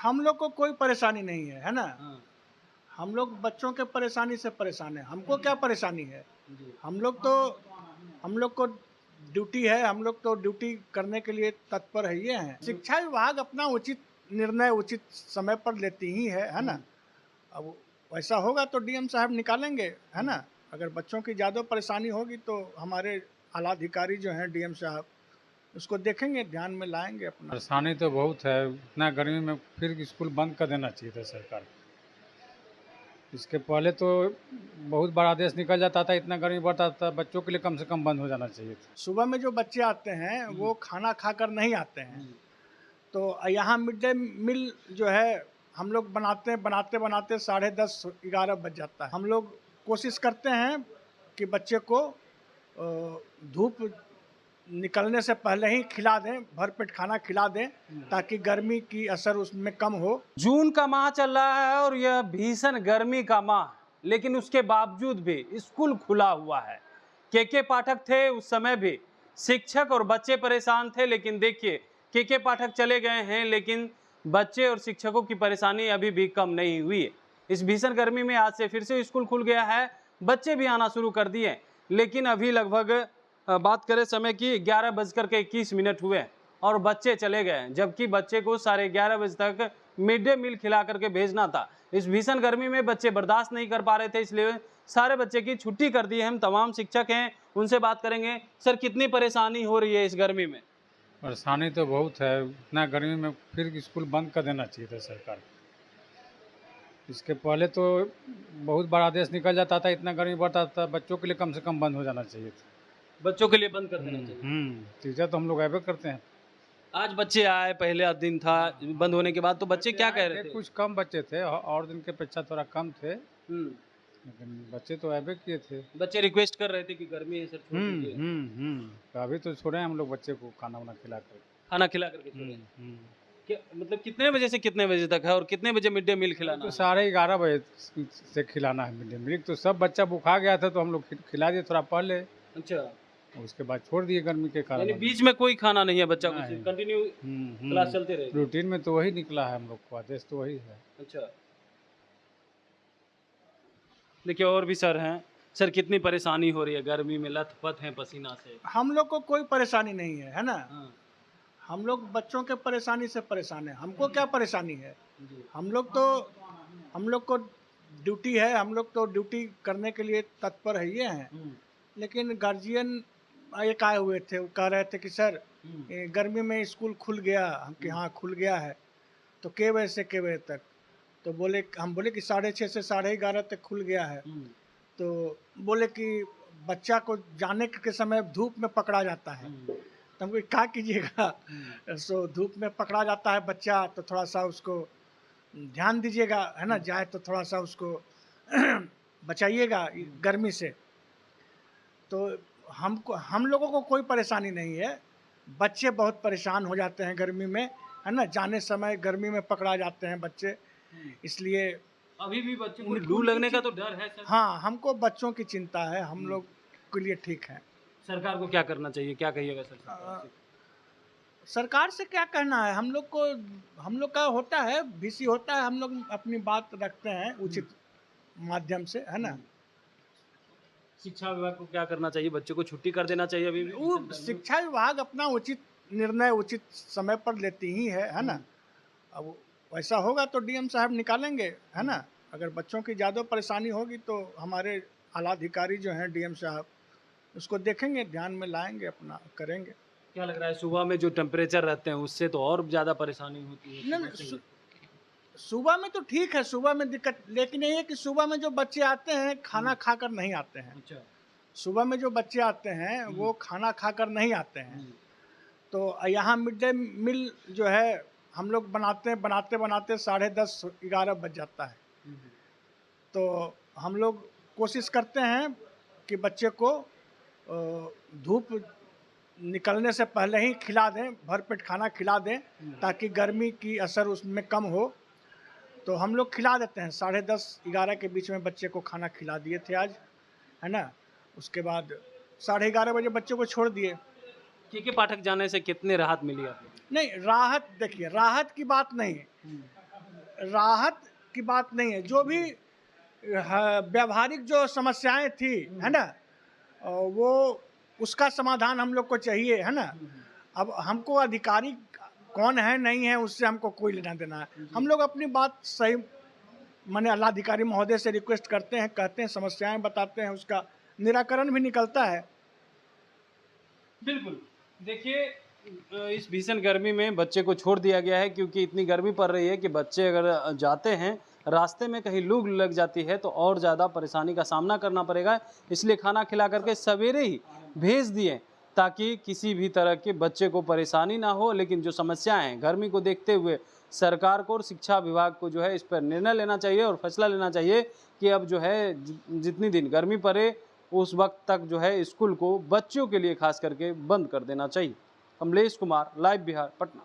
हम लोग को कोई परेशानी नहीं है ना। हाँ, हम लोग बच्चों के परेशानी से परेशान है। हमको क्या परेशानी है? जी। हम लोग को ड्यूटी है, हम लोग तो ड्यूटी करने के लिए तत्पर है ये हैं। शिक्षा विभाग अपना उचित निर्णय उचित समय पर लेती ही है ना। अब वैसा होगा तो डीएम साहब निकालेंगे, है ना। अगर बच्चों की ज़्यादा परेशानी होगी तो हमारे आला अधिकारी जो हैं डीएम साहब उसको देखेंगे, ध्यान में लाएंगे अपना। परेशानी तो बहुत है। इतना गर्मी में फिर स्कूल बंद कर देना चाहिए था सरकार को। इसके पहले तो बहुत बड़ा आदेश निकल जाता था, इतना गर्मी बढ़ता था, बच्चों के लिए कम से कम बंद हो जाना चाहिए था। सुबह में जो बच्चे आते हैं वो खाना खाकर नहीं आते हैं। तो यहाँ मिड डे मील जो है हम लोग बनाते बनाते 10:30-11 बज जाता है। हम लोग कोशिश करते हैं कि बच्चे को धूप निकलने से पहले ही खिला दें, भरपेट खाना खिला दें ताकि गर्मी की असर उसमें कम हो। जून का माह चल रहा है और यह भीषण गर्मी का माह, लेकिन उसके बावजूद भी स्कूल खुला हुआ है। के पाठक थे उस समय भी, शिक्षक और बच्चे परेशान थे, लेकिन देखिए के पाठक चले गए हैं, लेकिन बच्चे और शिक्षकों की परेशानी अभी भी कम नहीं हुई है। इस भीषण गर्मी में आज से फिर से स्कूल खुल गया है, बच्चे भी आना शुरू कर दिए, लेकिन अभी लगभग बात करें समय की 11:21 हुए और बच्चे चले गए, जबकि बच्चे को 11:30 बजे तक मिड डे मील खिला करके भेजना था। इस भीषण गर्मी में बच्चे बर्दाश्त नहीं कर पा रहे थे, इसलिए सारे बच्चे की छुट्टी कर दी है। हम तमाम शिक्षक हैं, उनसे बात करेंगे। सर, कितनी परेशानी हो रही है इस गर्मी में? परेशानी तो बहुत है। इतना गर्मी में फिर स्कूल बंद कर देना चाहिए था सरकार को। इसके पहले तो बहुत बड़ा आदेश निकल जाता था, इतना गर्मी बढ़ता था, बच्चों के लिए कम से कम बंद हो जाना चाहिए था। बच्चों के लिए बंद कर देना चाहिए। टीचर तो हम लोग ऐसे करते हैं। आज बच्चे आए, पहले दिन था, बंद होने के बाद तो बच्चे क्या कह रहे थे? कुछ कम बच्चे थे और दिन के अपेक्षा थोड़ा कम थे, हम्म, लेकिन बच्चे तो ऐसे किए थे। बच्चे रिक्वेस्ट कर रहे थे कि गर्मी है सर, छोड़ दीजिए। तो अभी तो छोड़े हम लोग बच्चे को खाना वाना खिला कर। खाना खिला करके छोड़े। क्या मतलब कितने बजे से कितने बजे तक है और कितने बजे मिड डे मील खिलाना तो है? 11:30 बजे से खिलाना है मिड डे मील। तो सब बच्चा भूखा गया था तो हम लोग खिला दिए थोड़ा पहले, अच्छा, उसके बाद छोड़ दिए गर्मी के यानी कारण। बीच में कोई खाना नहीं है बच्चा को, नहीं। कंटिन्यू क्लास चलते रहेगी। रूटीन में तो वही निकला है, हम लोग को आदेश तो वही है। अच्छा, देखिए और भी सर हैं। सर, कितनी परेशानी हो रही है गर्मी में, लथपथ हैं पसीना से? हम लोग को कोई परेशानी नहीं है ना। हाँ, हम लोग बच्चों के परेशानी से परेशान है। हमको क्या परेशानी है? जी। हम लोग को ड्यूटी है, हम लोग तो ड्यूटी करने के लिए तत्पर है ये हैं। लेकिन गार्जियन एक आए हुए थे, वो कह रहे थे कि सर ये गर्मी में स्कूल खुल गया। हम कि हाँ खुल गया है। तो के बजे से के बजे तक? तो हम बोले कि 6:30 से 11:30 तक खुल गया है। तो बोले कि बच्चा को जाने के समय धूप में पकड़ा जाता है। तो हमको क्या कीजिएगा? सो धूप में पकड़ा जाता है बच्चा, तो थोड़ा सा उसको ध्यान दीजिएगा, है ना। जाए तो थोड़ा सा उसको बचाइएगा गर्मी से। तो हम लोगों को कोई परेशानी नहीं है। बच्चे बहुत परेशान हो जाते हैं गर्मी में, है ना। जाने समय गर्मी में पकड़ा जाते हैं बच्चे, इसलिए अभी भी बच्चों को लू लगने का तो डर है सर। हाँ, हमको बच्चों की चिंता है। हम लोग के लिए ठीक है। सरकार को क्या करना चाहिए, क्या कहिएगा सर सरकार से? सरकार से क्या कहना है? हम लोग का होता है, VC होता है, हम लोग अपनी बात रखते हैं उचित माध्यम से, है ना। शिक्षा विभाग को क्या करना चाहिए? बच्चों को छुट्टी कर देना चाहिए अभी भी? वो शिक्षा विभाग अपना उचित निर्णय उचित समय पर लेती ही है ना। अब वैसा होगा तो डीएम साहब निकालेंगे, है ना। अगर बच्चों की ज़्यादा परेशानी होगी तो हमारे आला अधिकारी जो हैं डीएम साहब उसको देखेंगे, ध्यान में लाएंगे, अपना करेंगे। क्या लग रहा है सुबह में जो टेम्परेचर रहते हैं उससे तो और ज़्यादा परेशानी होती है? नहीं, सुबह में तो ठीक है, सुबह में दिक्कत, लेकिन ये है कि सुबह में जो बच्चे आते हैं खाना खाकर नहीं आते हैं। अच्छा, सुबह में जो बच्चे आते हैं वो खाना खाकर नहीं आते हैं। तो यहाँ मिड डे मील जो है हम लोग बनाते 10:30-11 बज जाता है। तो हम लोग कोशिश करते हैं कि बच्चे को धूप निकलने से पहले ही खिला दें, भरपेट खाना खिला दें ताकि गर्मी की असर उसमें कम हो। तो हम लोग खिला देते हैं, 10:30-11 के बीच में बच्चे को खाना खिला दिए थे आज, है ना। उसके बाद 11:30 बजे बच्चे को छोड़ दिए। के पाठक जाने से कितने राहत मिली आपको? नहीं, राहत देखिए, राहत की बात नहीं है। राहत की बात नहीं है, जो भी व्यावहारिक जो समस्याएं थी, है ना, वो उसका समाधान हम लोग को चाहिए, है ना। अब हमको अधिकारी कौन है नहीं है उससे हमको कोई लेना देना है। हम लोग अपनी बात सही माने अल्लाधिकारी महोदय से रिक्वेस्ट करते हैं, कहते हैं, समस्याएं बताते हैं, उसका निराकरण भी निकलता है। बिल्कुल। देखिए, इस भीषण गर्मी में बच्चे को छोड़ दिया गया है, क्योंकि इतनी गर्मी पड़ रही है कि बच्चे अगर जाते हैं, रास्ते में कहीं लू लग जाती है तो और ज़्यादा परेशानी का सामना करना पड़ेगा। इसलिए खाना खिला करके सवेरे ही भेज दिए, ताकि किसी भी तरह के बच्चे को परेशानी ना हो। लेकिन जो समस्याएं हैं, गर्मी को देखते हुए सरकार को और शिक्षा विभाग को जो है इस पर निर्णय लेना चाहिए और फैसला लेना चाहिए कि अब जो है जितनी दिन गर्मी पड़े उस वक्त तक जो है स्कूल को बच्चों के लिए खास करके बंद कर देना चाहिए। कमलेश कुमार, लाइव बिहार, पटना।